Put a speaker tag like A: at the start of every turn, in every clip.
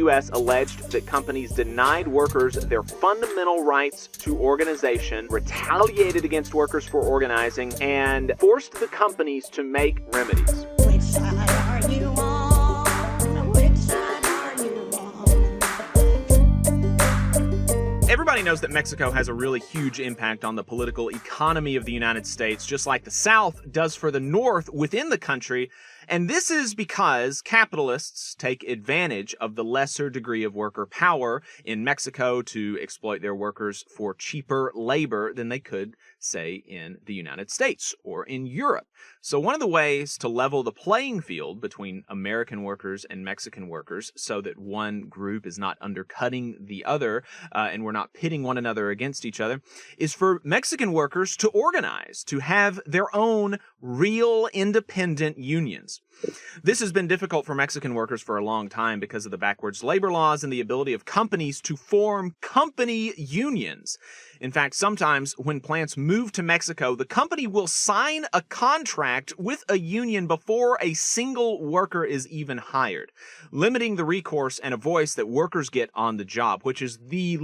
A: U.S. alleged that companies denied workers their fundamental rights to organization, retaliated against workers for organizing, and forced the companies to make remedies.
B: Which side are you on? Which side are you on?
A: Everybody knows that Mexico has a really huge impact on the political economy of the United States, just like the South does for the North within the country. And this is because capitalists take advantage of the lesser degree of worker power in Mexico to exploit their workers for cheaper labor than they could, say, in the United States or in Europe. So one of the ways to level the playing field between American workers and Mexican workers so that one group is not undercutting the other and we're not pitting one another against each other is for Mexican workers to organize, to have their own real independent unions. This has been difficult for Mexican workers for a long time because of the backwards labor laws and the ability of companies to form company unions. In fact, sometimes when plants move to Mexico, the company will sign a contract with a union before a single worker is even hired, limiting the recourse and a voice that workers get on the job, which is the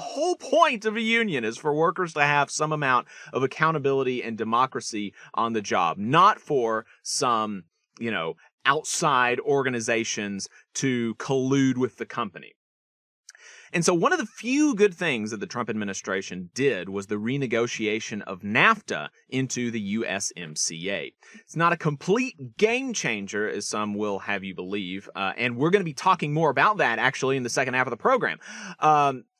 A: whole point of a union is for workers to have some amount of accountability and democracy on the job, not for some outside organizations to collude with the company. And so one of the few good things that the Trump administration did was the renegotiation of NAFTA into the USMCA. It's not a complete game changer, as some will have you believe, and we're going to be talking more about that actually in the second half of the program.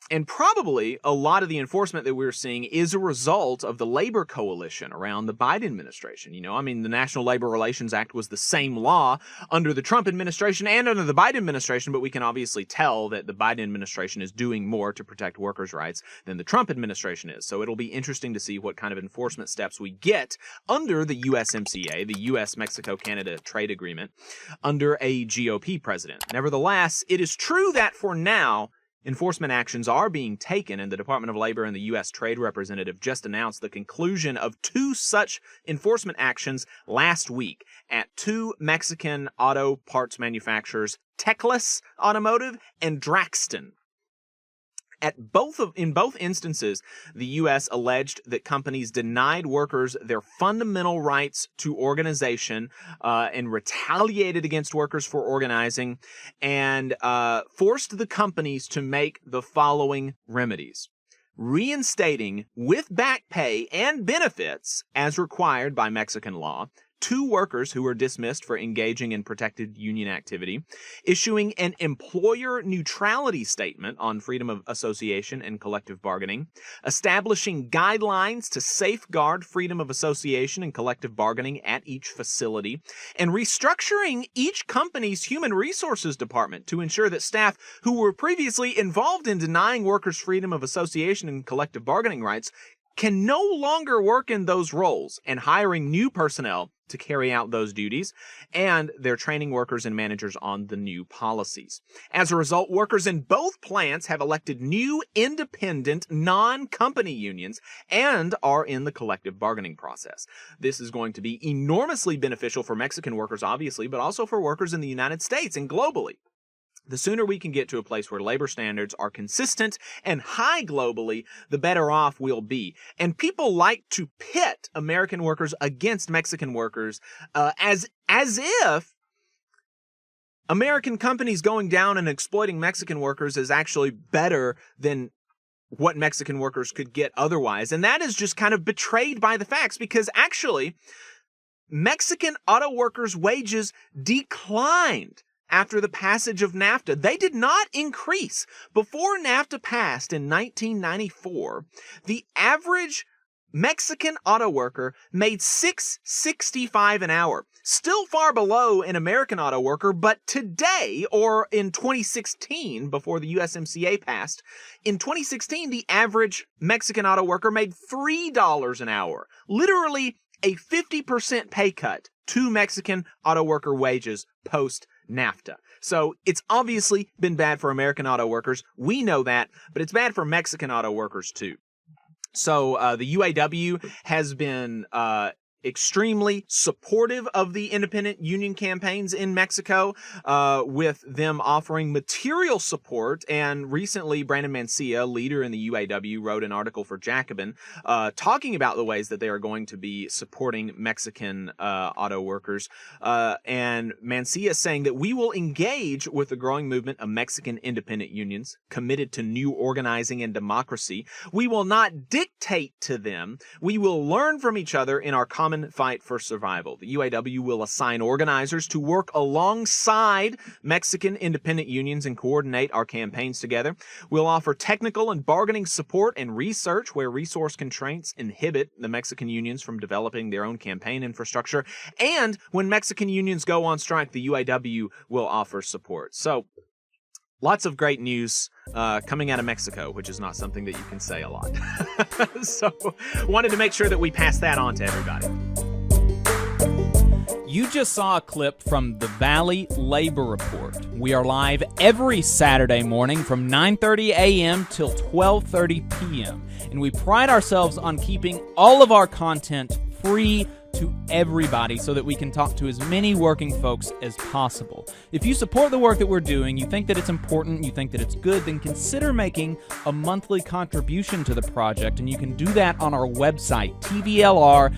A: And probably a lot of the enforcement that we're seeing is a result of the labor coalition around the Biden administration. The National Labor Relations Act was the same law under the Trump administration and under the Biden administration, but we can obviously tell that the Biden administration is doing more to protect workers' rights than the Trump administration is. So it'll be interesting to see what kind of enforcement steps we get under the USMCA, the U.S.-Mexico-Canada Trade Agreement, under a GOP president. Nevertheless, it is true that for now, enforcement actions are being taken, and the Department of Labor and the U.S. Trade Representative just announced the conclusion of two such enforcement actions last week at two Mexican auto parts manufacturers, Teclas Automotive and Draxton. In both instances, the U.S. alleged that companies denied workers their fundamental rights to organization and retaliated against workers for organizing and forced the companies to make the following remedies: reinstating with back pay and benefits as required by Mexican law two workers who were dismissed for engaging in protected union activity, issuing an employer neutrality statement on freedom of association and collective bargaining, establishing guidelines to safeguard freedom of association and collective bargaining at each facility, and restructuring each company's human resources department to ensure that staff who were previously involved in denying workers freedom of association and collective bargaining rights can no longer work in those roles, and hiring new personnel to carry out those duties, and they're training workers and managers on the new policies. As a result, workers in both plants have elected new independent non-company unions and are in the collective bargaining process. This is going to be enormously beneficial for Mexican workers, obviously, but also for workers in the United States and globally. The sooner we can get to a place where labor standards are consistent and high globally, the better off we'll be. And people like to pit American workers against Mexican workers as if American companies going down and exploiting Mexican workers is actually better than what Mexican workers could get otherwise. And that is just kind of betrayed by the facts, because actually Mexican auto workers' wages declined after the passage of NAFTA. They did not increase. Before NAFTA passed in 1994, the average Mexican auto worker made $6.65 an hour. Still far below an American auto worker, but today, or in 2016, before the USMCA passed, in 2016, the average Mexican auto worker made $3 an hour. Literally a 50% pay cut to Mexican auto worker wages post NAFTA. So it's obviously been bad for American auto workers. We know that, but it's bad for Mexican auto workers too. So the UAW has been extremely supportive of the independent union campaigns in Mexico, with them offering material support. And recently, Brandon Mancia, leader in the UAW, wrote an article for Jacobin talking about the ways that they are going to be supporting Mexican auto workers. And Mancia saying that we will engage with the growing movement of Mexican independent unions committed to new organizing and democracy. We will not dictate to them. We will learn from each other in our common fight for survival. The UAW will assign organizers to work alongside Mexican independent unions and coordinate our campaigns together. We'll offer technical and bargaining support and research where resource constraints inhibit the Mexican unions from developing their own campaign infrastructure. And when Mexican unions go on strike, the UAW will offer support. So, lots of great news coming out of Mexico, which is not something that you can say a lot. So, wanted to make sure that we pass that on to everybody.
C: You just saw a clip from the Valley Labor Report. We are live every Saturday morning from 9:30 a.m. till 12:30 p.m. And we pride ourselves on keeping all of our content free to everybody so that we can talk to as many working folks as possible. If you support the work that we're doing, you think that it's important, you think that it's good, then consider making a monthly contribution to the project, and you can do that on our website, tvlr.fm.